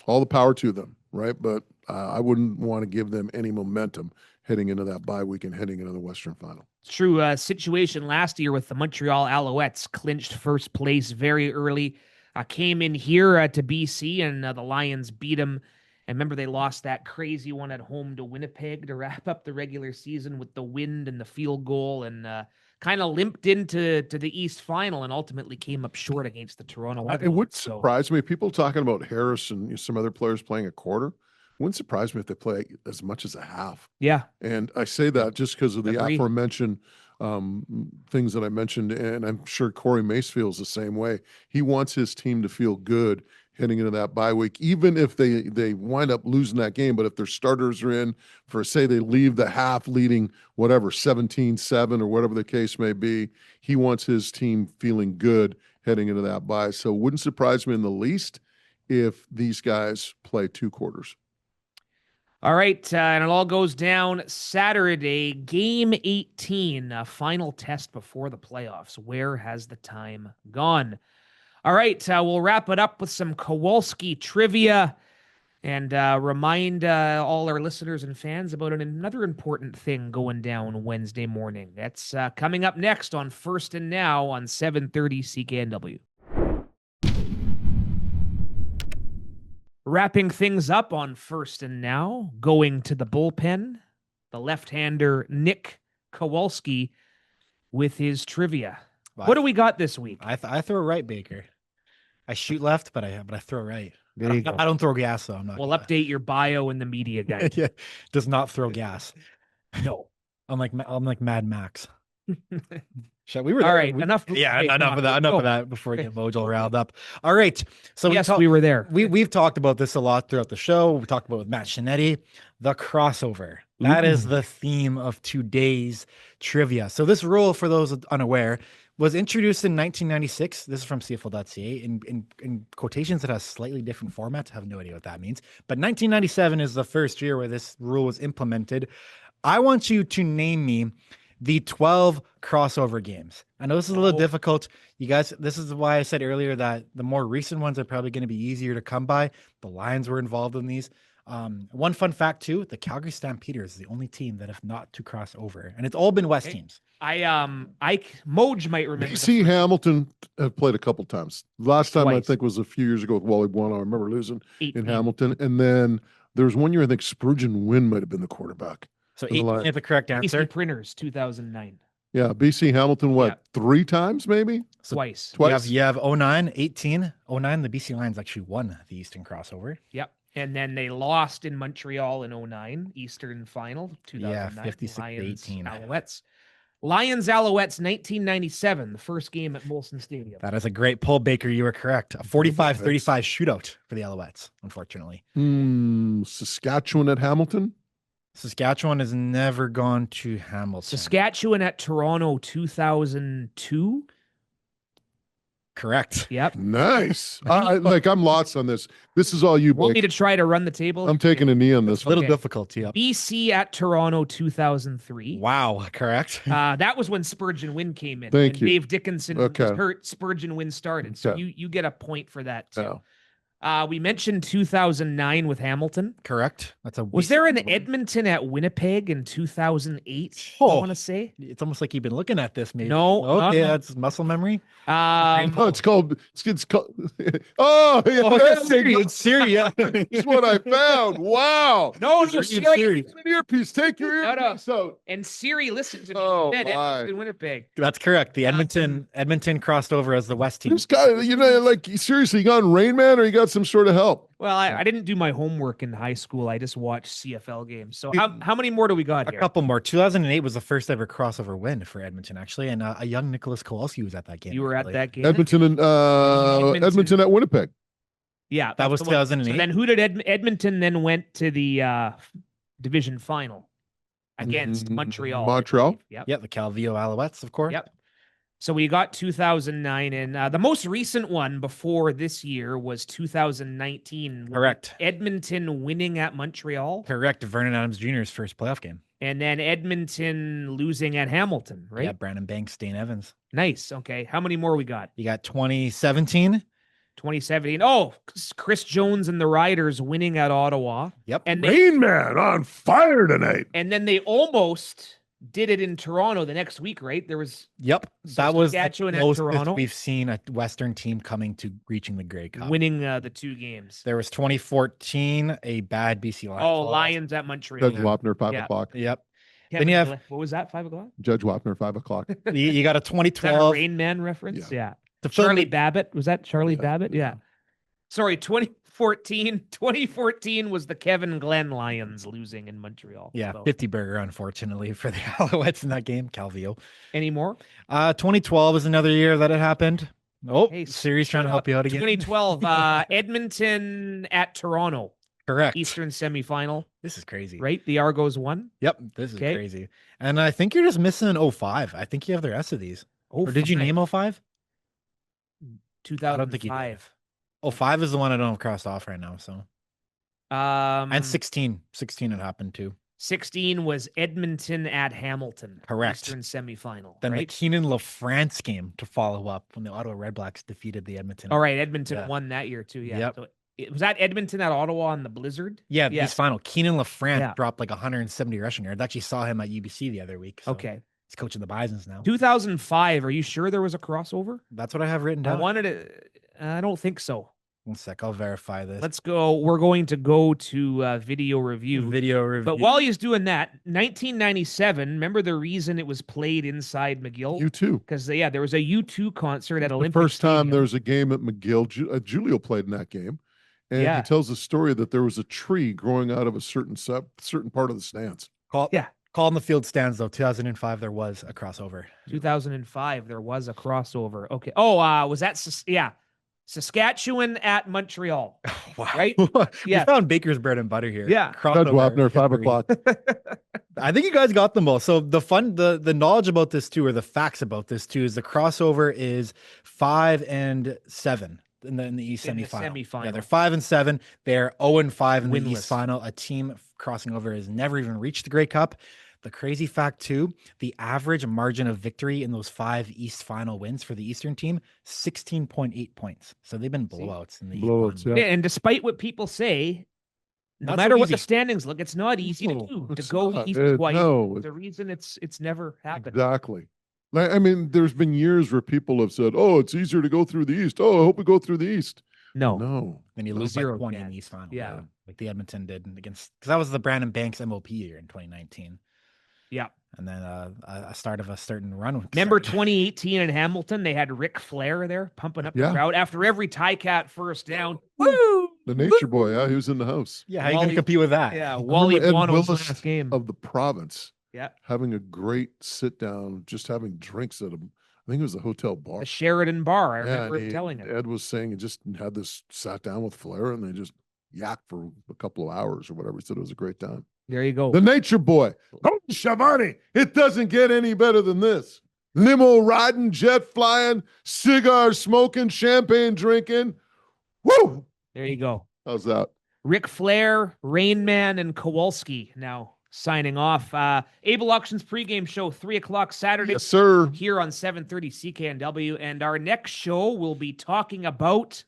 all the power to them, right? But I wouldn't want to give them any momentum heading into that bye week and heading into the Western Final. It's true. Situation last year with the Montreal Alouettes, clinched first place very early, came in here to BC, and the Lions beat them. And remember, they lost that crazy one at home to Winnipeg to wrap up the regular season with the wind and the field goal, and kind of limped into the East Final and ultimately came up short against the Toronto Argonauts. It would surprise me. People talking about Harris and some other players playing a quarter. Wouldn't surprise me if they play as much as a half. Yeah. And I say that just because of the aforementioned things that I mentioned, and I'm sure Corey Mace feels the same way. He wants his team to feel good heading into that bye week, even if they wind up losing that game. But if their starters are in for, say, they leave the half leading whatever 17-7 or whatever the case may be, he wants his team feeling good heading into that bye. So it wouldn't surprise me in the least if these guys play 2 quarters. All right, and it all goes down Saturday, game 18, final test before the playoffs. Where has the time gone? All right, we'll wrap it up with some Kowalski trivia and remind all our listeners and fans about another important thing going down Wednesday morning. That's coming up next on First and Now on 730 CKNW. Wrapping things up on First and Now, going to the bullpen, the left-hander Nick Kowalski with his trivia. What do we got this week? I throw right, Baker. I shoot left, but I throw right. There you go. I don't throw gas, so I'm not. We'll update your bio in the media guide. Yeah, does not throw gas. No. I'm like Mad Max. We were all there. right. Enough. Yeah, Hey, enough of that. Enough of that before we get Mojo riled up. All right. So yes, we were there. We've talked about this a lot throughout the show. We talked about it with Matt Scianitti, the crossover. That is the theme of today's trivia. So this rule, for those unaware, was introduced in 1996. This is from CFL.ca in quotations that has slightly different formats. I have no idea what that means. But 1997 is the first year where this rule was implemented. I want you to name me the 12 crossover games. I know this is a little difficult. You guys, this is why I said earlier that the more recent ones are probably going to be easier to come by. The Lions were involved in these. One fun fact too, the Calgary Stampeders is the only team that have not to cross over. And it's all been West teams. Moj might remember. BC Hamilton have played a couple times. Last time Twice. I think was a few years ago with Wally Buono. I remember losing 18. in Hamilton. And then there was one year I think Spurgeon Wynn might have been the quarterback. So 18 is the correct answer. BC Printers, 2009. Yeah, BC Hamilton, what, 3 times maybe? Twice. You have 09, 18. 09, the BC Lions actually won the Eastern crossover. Yep. And then they lost in Montreal in 09, Eastern final, 2009. Yeah, 56-18. Lions Alouettes 1997, the first game at Molson Stadium. That is a great pull, Baker. You were correct. A 45-35 shootout for the Alouettes, unfortunately. Saskatchewan at Hamilton? Saskatchewan has never gone to Hamilton. Saskatchewan at Toronto 2002. Correct. Yep. Nice. I'm lost on this. This is all you. Want me to try to run the table? I'm taking a knee on this. A little difficult. Yeah. BC at Toronto 2003. Wow. Correct. That was when Spurgeon Wynn came in. Thank you. Dave Dickinson was hurt. Spurgeon Wynn started. So you get a point for that too. Oh. We mentioned 2009 with Hamilton. Correct. Was there an Edmonton at Winnipeg in 2008? I want to say it's almost like you've been looking at this. Maybe no. Okay, that's muscle memory. It's called. Oh, it's Siri. It's Siri. Yeah. That's what I found. Wow. No, Siri. An earpiece. Take your earpiece out. And Siri listened to me. Oh, in Winnipeg. That's correct. The Edmonton crossed over as the West team. This guy, like seriously, you got Rain Man or you got some sort of help? Well, I didn't do my homework in high school. I just watched CFL games. So how many more do we got here? A couple more. 2008 was the first ever crossover win for Edmonton, actually, and a young Nicholas Kowalski was at that game. You were at that game? Edmonton at Winnipeg. Yeah. That was 2008. So then who did Edmonton then went to the division final against Montreal? Montreal? Yep. Yeah, the Calvillo Alouettes, of course. Yep. So we got 2009, and the most recent one before this year was 2019. Correct. Edmonton winning at Montreal. Correct. Vernon Adams Jr.'s first playoff game. And then Edmonton losing at Hamilton, right? Yeah, Brandon Banks, Dane Evans. Nice. Okay. How many more we got? You got 2017. 2017. Oh, Chris Jones and the Riders winning at Ottawa. Yep. And Rain Man on fire tonight. And then they almost did it in Toronto the next week, right? There was that was Saskatchewan the at Toronto. closest we've seen a Western team coming to reaching the Grey Cup, winning the 2 games. There was 2014, a bad BC Lions. Oh, Lions at Montreal. Judge Wapner, 5 o'clock. Yep. Then you have what was that? 5 o'clock. Judge Wapner, 5 o'clock. You got a 2012 Is that a Rain Man reference. Yeah. Charlie Babbitt, was that Charlie Babbitt? Yeah. Sorry, 2014 was the Kevin Glenn Lions losing in Montreal. Yeah, so. 50 burger, unfortunately, for the Alouettes in that game. Calvillo. Any more? 2012 is another year that it happened. Oh, Hey, Siri's trying to help you out again. 2012, Edmonton at Toronto. Correct. Eastern semifinal. This is crazy. Right? The Argos won. Yep, this is Okay. crazy. And I think you're just missing an 05. I think you have the rest of these. Or did you name 05? 2005. I don't think you did. 05 is the one I don't have crossed off right now. So, and 16 had happened too. 16 was Edmonton at Hamilton. Correct. Eastern semifinal. Then right? the Keenan-LaFrance game to follow up when the Ottawa Redblacks defeated the Edmonton. All right, Edmonton won that year too. Yeah. Yep. So was that Edmonton at Ottawa on the Blizzard? Yeah, East final. Keenan-LaFrance dropped like 170 rushing yards. I actually saw him at UBC the other week. So okay. He's coaching the Bisons now. 2005. Are you sure there was a crossover? That's what I have written down. I don't think so. One sec, I'll verify this. Let's go. We're going to go to video review. But while he's doing that, 1997, remember the reason it was played inside McGill? U2. Because, there was a U2 concert at Olympic The first time Stadium. there was a game at McGill, Julio played in that game. And he tells the story that there was a tree growing out of a certain part of the stands. Call in the field stands, though. 2005, there was a crossover. 2005, there was a crossover. Okay. Oh, was that... Saskatchewan at Montreal. Wow. Right? We found Baker's bread and butter here. Yeah. Doug Wapner, 5 o'clock. I think you guys got them all. So the knowledge about this too, or the facts about this too, is the crossover is 5 and 7 in the East semifinal. Yeah, they're 5 and 7. They're 0 and 5 in the East final. A team crossing over has never even reached the Grey Cup. The crazy fact too, the average margin of victory in those 5 East final wins for the Eastern team, 16.8 points. So they've been blowouts in the East. Yeah. And despite what people say, no matter what the standings look, it's not easy to do to go East twice. No, the reason it's never happened. Exactly. I mean, there's been years where people have said, "Oh, it's easier to go through the East. Oh, I hope we go through the East." No. Then you lose by 20 in the East final. Yeah. Like the Edmonton did because that was the Brandon Banks MOP year in 2019. Yeah. And then a start of a certain run. Remember 2018 in Hamilton? They had Ric Flair there pumping up the crowd after every Tie-Cat first down. Woo! The Nature Boy, he was in the house. Yeah, how you going to compete with that? Yeah, Wally Buono's last game. Of the province. Yeah. Having a great sit down, just having drinks at I think it was the hotel bar. The Sheridan Bar. I remember him telling it. Ed was saying he just had this, sat down with Flair, and they just yacked for a couple of hours or whatever. He said it was a great time. There you go. The Nature Boy. Oh, Shavani, it doesn't get any better than this. Limo riding, jet flying, cigar smoking, champagne drinking. Woo! There you go. How's that? Ric Flair, Rain Man, and Kowalski now signing off. Able Auctions pregame show, 3 o'clock Saturday. Yes, sir. Here on 730 CKNW. And our next show will be talking about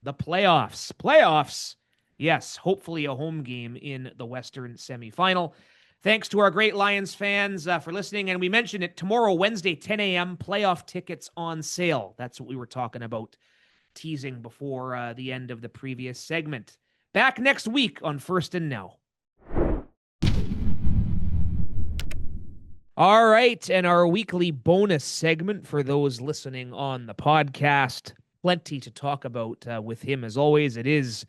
the playoffs. Playoffs. Yes, hopefully a home game in the Western semifinal. Thanks to our great Lions fans for listening. And we mentioned it tomorrow, Wednesday, 10 a.m., playoff tickets on sale. That's what we were talking about, teasing before the end of the previous segment. Back next week on First and Now. All right, and our weekly bonus segment for those listening on the podcast. Plenty to talk about with him, as always. It is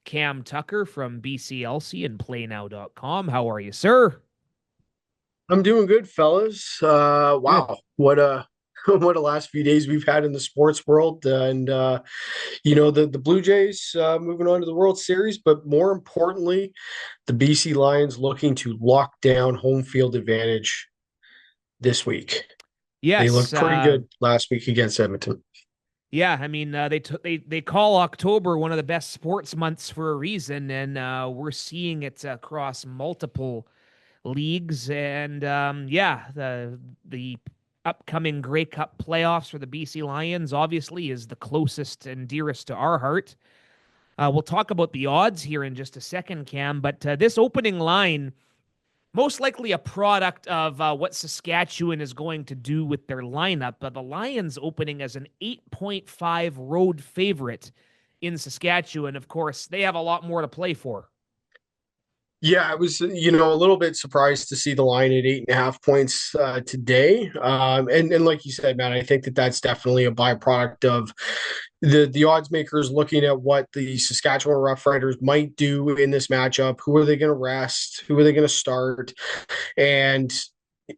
Cam Tucker from BCLC and PlayNow.com. How are you, sir? I'm doing good, fellas. Wow, what a last few days we've had in the sports world, and the Blue Jays moving on to the World Series, but more importantly, the BC Lions looking to lock down home field advantage this week. Yes, they looked pretty good last week against Edmonton. Yeah, I mean, they call October one of the best sports months for a reason, and we're seeing it across multiple leagues. And the upcoming Grey Cup playoffs for the BC Lions obviously is the closest and dearest to our heart. We'll talk about the odds here in just a second, Cam, but this opening line, most likely a product of what Saskatchewan is going to do with their lineup. But the Lions opening as an 8.5 road favorite in Saskatchewan. Of course, they have a lot more to play for. Yeah, I was, a little bit surprised to see the line at 8.5 points today. And like you said, Matt, I think that's definitely a byproduct of the odds makers looking at what the Saskatchewan Roughriders might do in this matchup. Who are they going to rest? Who are they going to start? And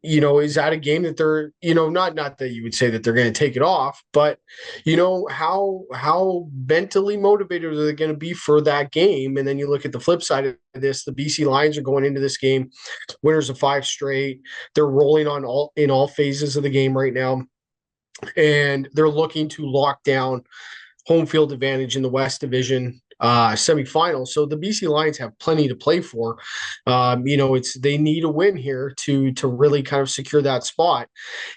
is that a game that they're, not that you would say that they're going to take it off, but how mentally motivated are they going to be for that game? And then you look at the flip side of this, the BC Lions are going into this game winners of 5 straight. They're rolling in all phases of the game right now, and they're looking to lock down home field advantage in the West Division semifinals. So the BC Lions have plenty to play for. They need a win here to really kind of secure that spot.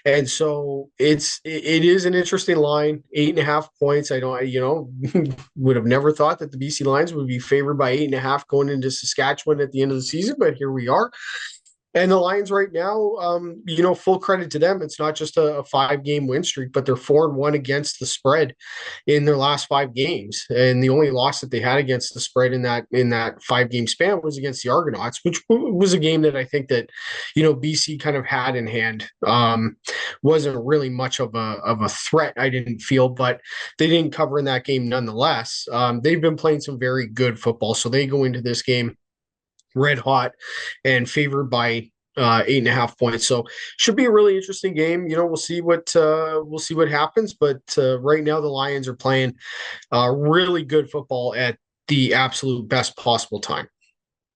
And so it is an interesting line, 8.5 points. I don't, would have never thought that the BC Lions would be favored by 8.5 going into Saskatchewan at the end of the season, but here we are. And the Lions right now, full credit to them. It's not just a 5-game win streak, but they're 4-1 against the spread in their last 5 games. And the only loss that they had against the spread in that 5-game span was against the Argonauts, which was a game that I think that, BC kind of had in hand. Wasn't really much of a threat, I didn't feel, but they didn't cover in that game nonetheless. They've been playing some very good football, so they go into this game red hot and favored by 8.5 points. So should be a really interesting game. We'll see what happens. But right now the Lions are playing really good football at the absolute best possible time.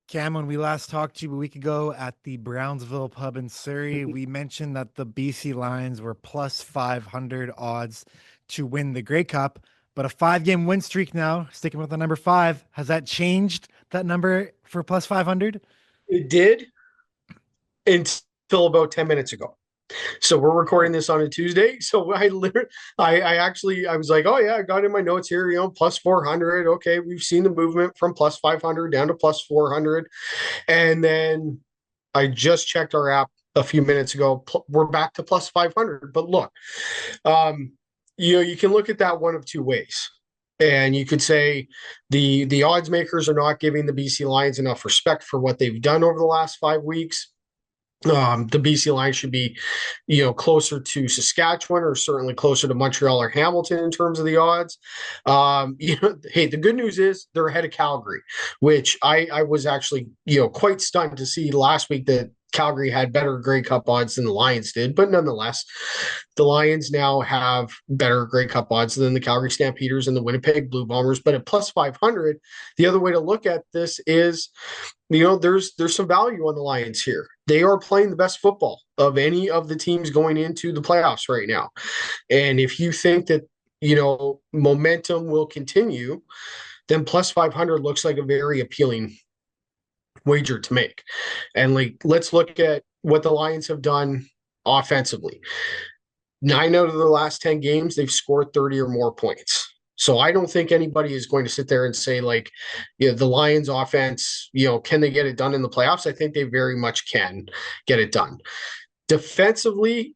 Cam, when we last talked to you a week ago at the Brownsville pub in Surrey, we mentioned that the BC Lions were plus 500 odds to win the Grey Cup, but a 5-game win streak now, sticking with the number 5. Has that changed that number for plus 500? It did until about 10 minutes ago. So we're recording this on a Tuesday. So I was like, oh yeah, I got in my notes here, plus 400. Okay. We've seen the movement from plus 500 down to plus 400. And then I just checked our app a few minutes ago. We're back to plus 500. But look, you can look at that one of two ways. And you could say the odds makers are not giving the BC Lions enough respect for what they've done over the last 5 weeks. The BC Lions should be, closer to Saskatchewan or certainly closer to Montreal or Hamilton in terms of the odds. Hey, the good news is they're ahead of Calgary, which I was actually, quite stunned to see last week that Calgary had better Grey Cup odds than the Lions did. But nonetheless, the Lions now have better Grey Cup odds than the Calgary Stampeders and the Winnipeg Blue Bombers. But at plus 500, the other way to look at this is, there's some value on the Lions here. They are playing the best football of any of the teams going into the playoffs right now. And if you think that, momentum will continue, then plus 500 looks like a very appealing wager to make. And let's look at what the Lions have done offensively. 9 out of the last 10 games, they've scored 30 or more points. So I don't think anybody is going to sit there and say the Lions offense, can they get it done in the playoffs? I think they very much can get it done. Defensively,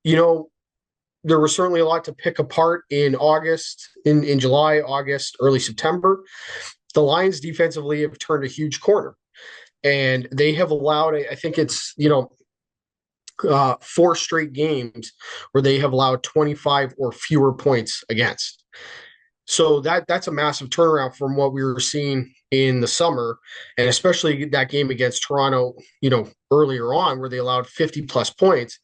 there was certainly a lot to pick apart in August, in July, August, early September. The Lions defensively have turned a huge corner, and they have allowed, I think it's, 4 straight games where they have allowed 25 or fewer points against. So that's a massive turnaround from what we were seeing in the summer, and especially that game against Toronto, earlier on where they allowed 50 plus points.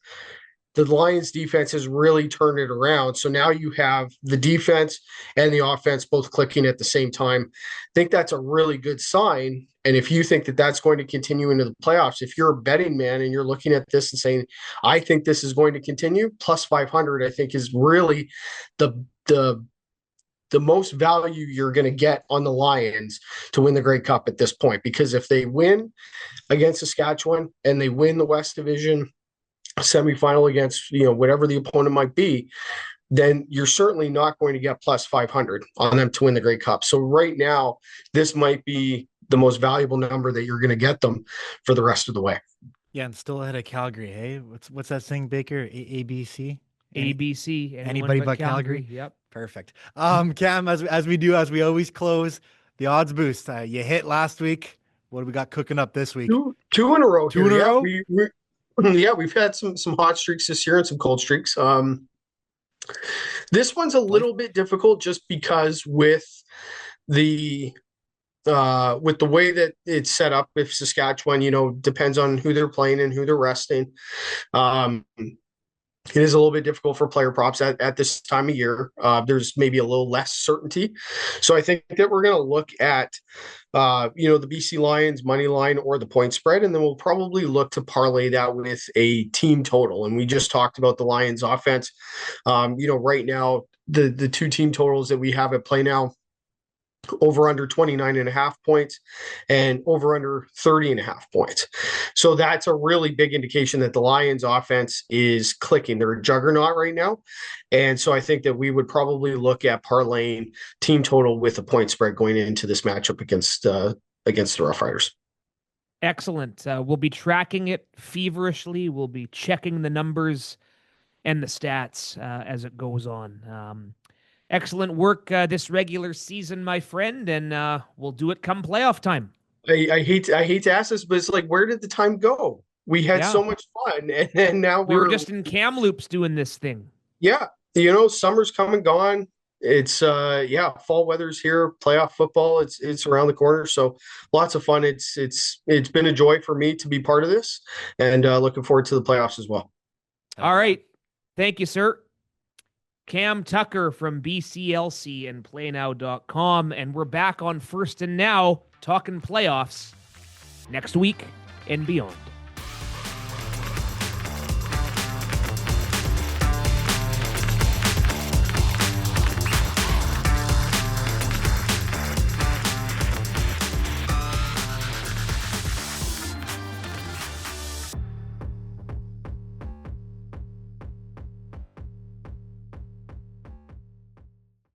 The Lions defense has really turned it around. So now you have the defense and the offense both clicking at the same time. I think that's a really good sign. And if you think that that's going to continue into the playoffs, if you're a betting man and you're looking at this and saying, I think this is going to continue, plus 500, I think is really the most value you're going to get on the Lions to win the Grey Cup at this point. Because if they win against Saskatchewan and they win the West Division semifinal against, whatever the opponent might be, then you're certainly not going to get plus 500 on them to win the Grey Cup. So right now, this might be the most valuable number that you're going to get them for the rest of the way. Yeah, and still ahead of Calgary. Hey, what's that saying, Baker? ABC? ABC. Anybody but Calgary? Yep. Perfect. Cam, as we always close, the odds boost. You hit last week. What do we got cooking up this week? Two in a row. Two in a row? We've had some hot streaks this year and some cold streaks. This one's a little bit difficult just because with the with the way that it's set up, if Saskatchewan, depends on who they're playing and who they're resting. It is a little bit difficult for player props at this time of year. There's maybe a little less certainty. So I think that we're going to look at, the BC Lions money line or the point spread, and then we'll probably look to parlay that with a team total. And we just talked about the Lions offense. Right now, the two team totals that we have at PlayNow, over under 29.5 points and over under 30.5 points. So that's a really big indication that the Lions offense is clicking. They're a juggernaut right now. And so I think that we would probably look at parlaying team total with a point spread going into this matchup against the Roughriders. Excellent. We'll be tracking it feverishly. We'll be checking the numbers and the stats as it goes on. Excellent work this regular season, my friend, and we'll do it come playoff time. I hate to ask this, but it's like, where did the time go? We had so much fun, and now we were just in Kamloops doing this thing. Yeah, summer's come and gone. It's fall weather's here. Playoff football, it's around the corner. So lots of fun. It's been a joy for me to be part of this, and looking forward to the playoffs as well. All right, thank you, sir. Cam Tucker from BCLC and PlayNow.com, and we're back on First and Now talking playoffs next week and beyond.